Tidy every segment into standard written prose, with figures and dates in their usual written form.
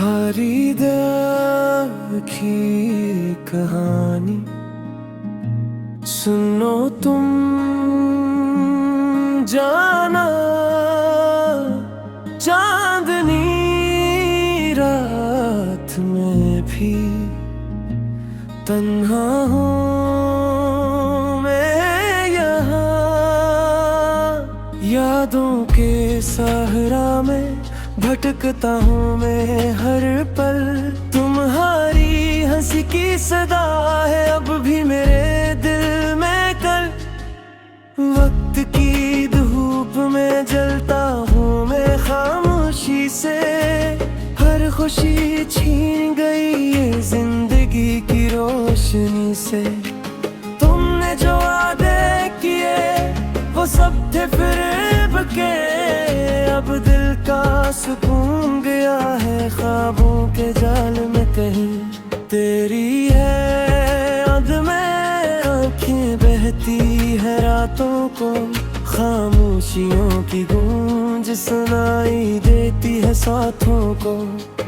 खरीदा की कहानी सुनो तुम जाना। चांदनी रात में भी तन्हा हूँ मैं यहाँ, यादों के सहरा में भटकता हूँ मैं हर पल। तुम्हारी हंसी की सदा है अब भी मेरे दिल में। कल वक्त की धूप में जलता हूँ मैं खामोशी से, हर खुशी छीन गई ये जिंदगी की रोशनी से। तुमने जो वादे किए वो सब थे फिरेब के, अब दिल का सुकून गया है ख्वाबों के जाल में कहीं। तेरी है याद में आँखें बहती है रातों को, खामोशियों की गूंज सुनाई देती है साथों को।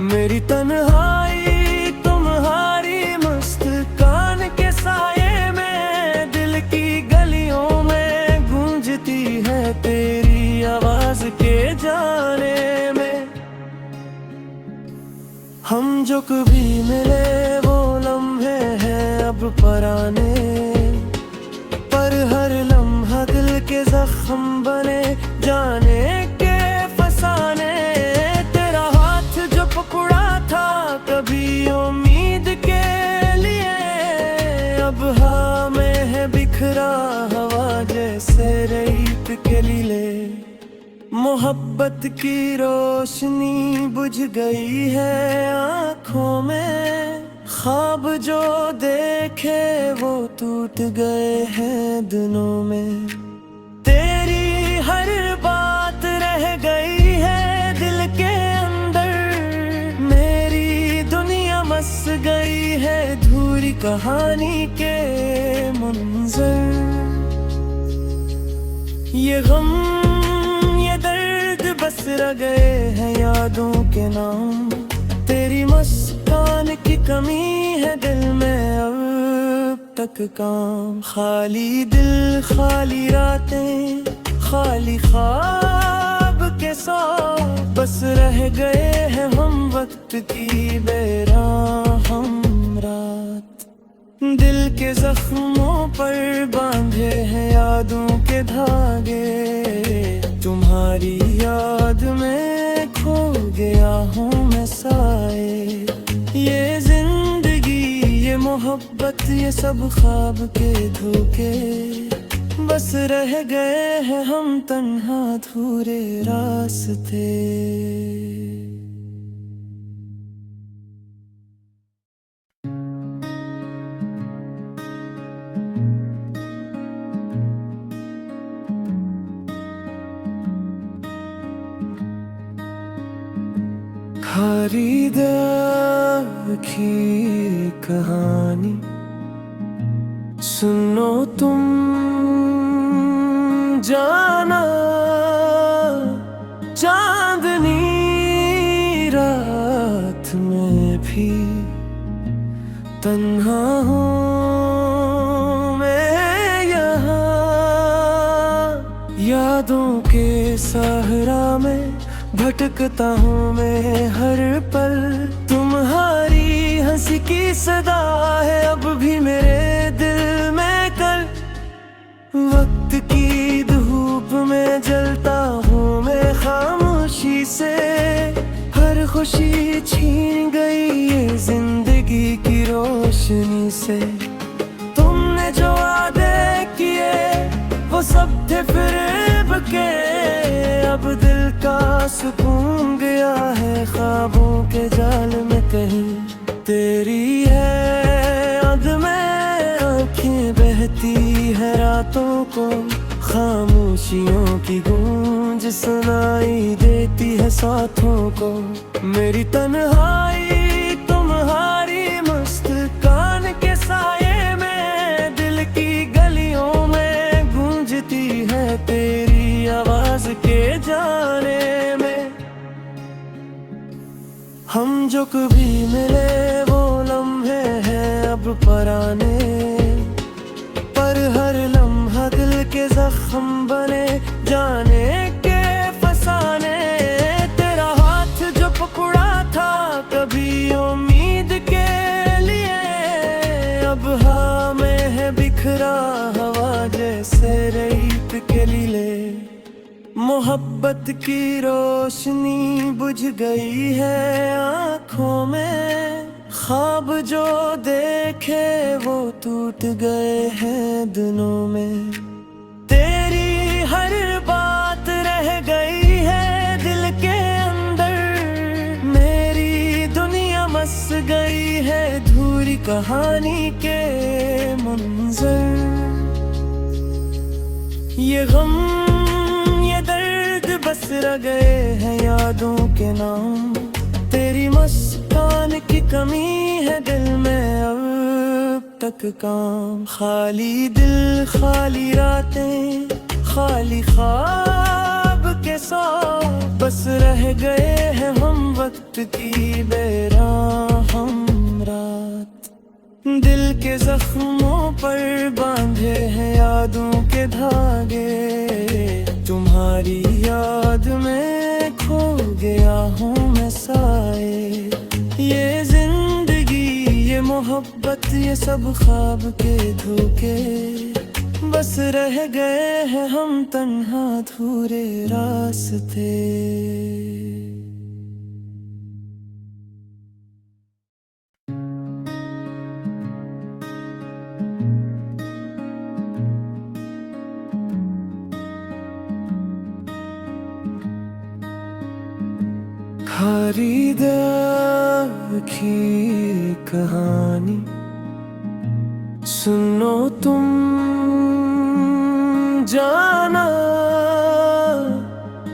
मेरी तन्हाई तुम्हारी मुस्कान के साये में, दिल की गलियों में गूंजती है तेरी आवाज के जाने में। हम जो कभी मिले वो लम्हे हैं अब पुराने, पर हर लम्हा दिल के जख्म बने जाने के फसाने। तेरा हाथ जो पकड़ा था कभी उम्मीद के लिए, अब हाँ में है बिखरा हवा जैसे रेत के लीले। मोहब्बत की रोशनी बुझ गई है आँखों में, ख्वाब जो देखे वो टूट गए हैं दिनों में। तेरी हर बात रह गई है दिल के अंदर, मेरी दुनिया मस गई है धूरी कहानी के मंजर। ये गम ये दर्द बस रह गए हैं यादों के नाम, तेरी मुस्कान की कमी है दिल में अब तक काम। खाली दिल खाली रातें खाली ख्वाब के साथ, बस रह गए हैं हम वक्त की बेराहम रात। दिल के जख्मों पर बांधे हैं यादों के धागे, तुम्हारी याद में खो गया हूँ मैं साए। ये जिंदगी ये मोहब्बत ये सब ख्वाब के धोखे, बस रह गए हैं हम तन्हा अधूरे रास्ते। खरीदा की कहानी सुनो तुम जाना। चांदनी रात में भी तन्हा हूँ मैं यहाँ, यादों के सहरा में भटकता हूँ मैं हर पल। तुम्हारी हंसी की सदा है अब भी मेरे दिल में। कल वक्त की धूप में जलता हूँ मैं खामोशी से, हर खुशी छीन गई ये जिंदगी की रोशनी से। तुमने जो वादे किए वो सब थे फिरेब के, अब दिल का सुकून गया है ख्वाबों के जाल में कहीं। तेरी है याद में आँखें बहती है रातों को, खामोशियों की गूंज सुनाई देती है साथों को। मेरी तन्हाई तुम्हारी मुस्कान के साये में, दिल की गलियों में गूंजती है तेरी आवाज के जाने में। हम हम जो कभी मिले वो लम्हे हैं अब पुराने, पर हर लम्हा दिल के जख्म बने जाने के फसाने। तेरा हाथ जो पकड़ा था कभी उम्मीद के लिए, अब हाँ में है बिखरा हवा जैसे रेत के लीले। मोहब्बत की रोशनी बुझ गई है आँखों में, ख्वाब जो देखे वो टूट गए हैं दिनों में। तेरी हर बात रह गई है दिल के अंदर, मेरी दुनिया मस गई है अधूरी कहानी के मंजर। ये गम ये दर्द बस रह गए हैं यादों के नाम, तेरी मुस्कान की कमी है दिल में अब तक काम। खाली दिल खाली रातें खाली ख्वाब के सौ, बस रह गए हैं हम वक्त की बेराहम रात। दिल के जख्मों पर बांधे हैं यादों के धागे, तुम्हारी याद में खो गया हूँ मैं साए। ये जिंदगी ये मोहब्बत ये सब ख्वाब के धोखे, बस रह गए हैं हम तन्हा अधूरे रास्ते। खरीदार की कहानी सुनो तुम जाना,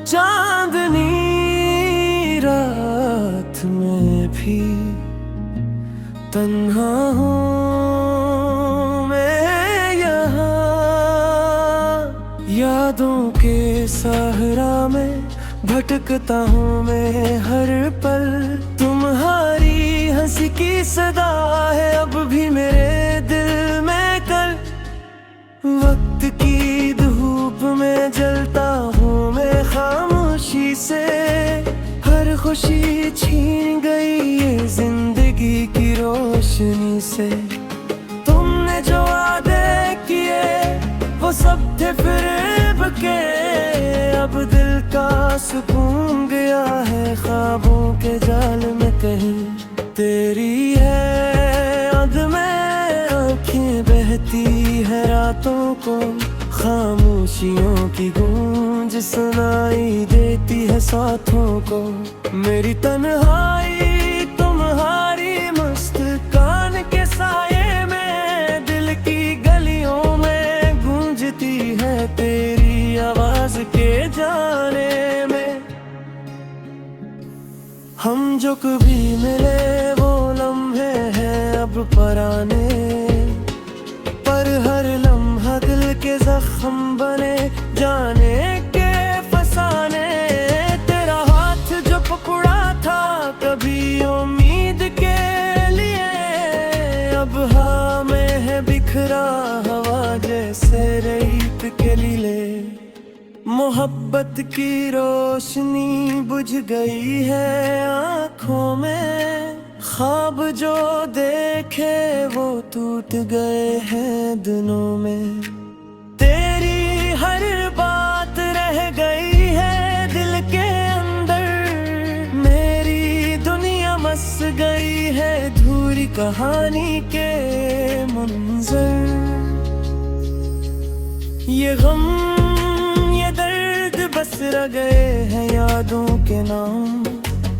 चांदनी रात में भी तन्हा हूँ मैं यहाँ। यादों के सहरा में भटकता हूँ मैं हर पल, तुम्हारी हंसी की सदा है अब भी मेरे दिल में। कल वक्त की धूप में जलता हूँ मैं खामोशी से, हर खुशी छीन गई ये जिंदगी की रोशनी से। तुमने जो वादे किए वो सब थे फिरेब के, अब दिल का सुकून गया है ख्वाबों के जाल में कहीं। तेरी है याद में आँखें बहती है रातों को, खामोशियों की गूंज सुनाई देती है साथों को। मेरी तन्हाई तुम्हारी मुस्कान के साये में, दिल की गलियों में गूंजती है तेरी आवाज के जाने में। हम जो कभी मिले वो लम्हे हैं अब पुराने, पर हर लम्हा दिल के जख्म बने जाने के फसाने। तेरा हाथ जो पकड़ा था कभी उम्मीद के लिए, अब हाँ में है बिखरा हवा जैसे रेत के लीले। मोहब्बत की रोशनी बुझ गई है आँखों में, ख्वाब जो देखे वो टूट गए हैं दिनों में। तेरी हर बात रह गई है दिल के अंदर, मेरी दुनिया मस गई है अधूरी कहानी के मंजर। ये गम ये दर्द बस रह गए हैं यादों के नाम,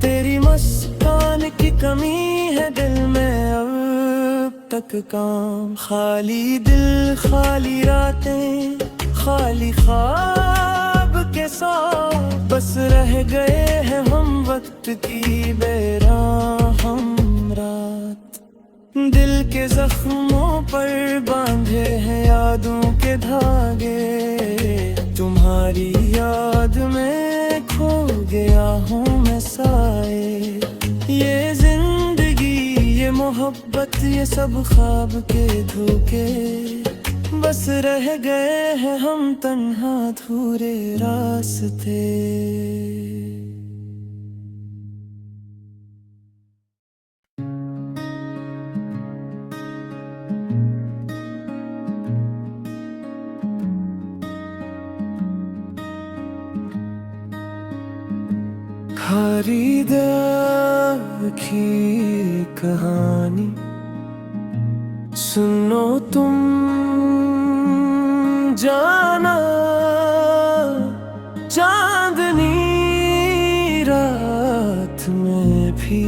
तेरी मुस्कान की कमी है दिल में अब तक काम। खाली दिल खाली रातें खाली ख्वाब के सौ, बस रह गए हैं हम वक्त की बेराहम रात। दिल के जख्मों पर बांधे हैं यादों के धागे, तुम्हारी याद में खो गया हूँ मैं साए। ये मोहब्बत ये सब ख्वाब के धोखे, बस रह गए हैं हम तन्हा अधूरे रास्ते। खरीदार की कहानी सुनो तुम जाना, चांदनी रात में भी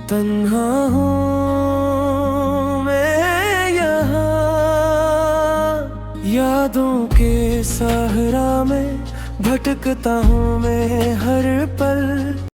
तन्हा हूँ मैं यहाँ, यादों के सहरा में भटकता हूँ मैं हर पल।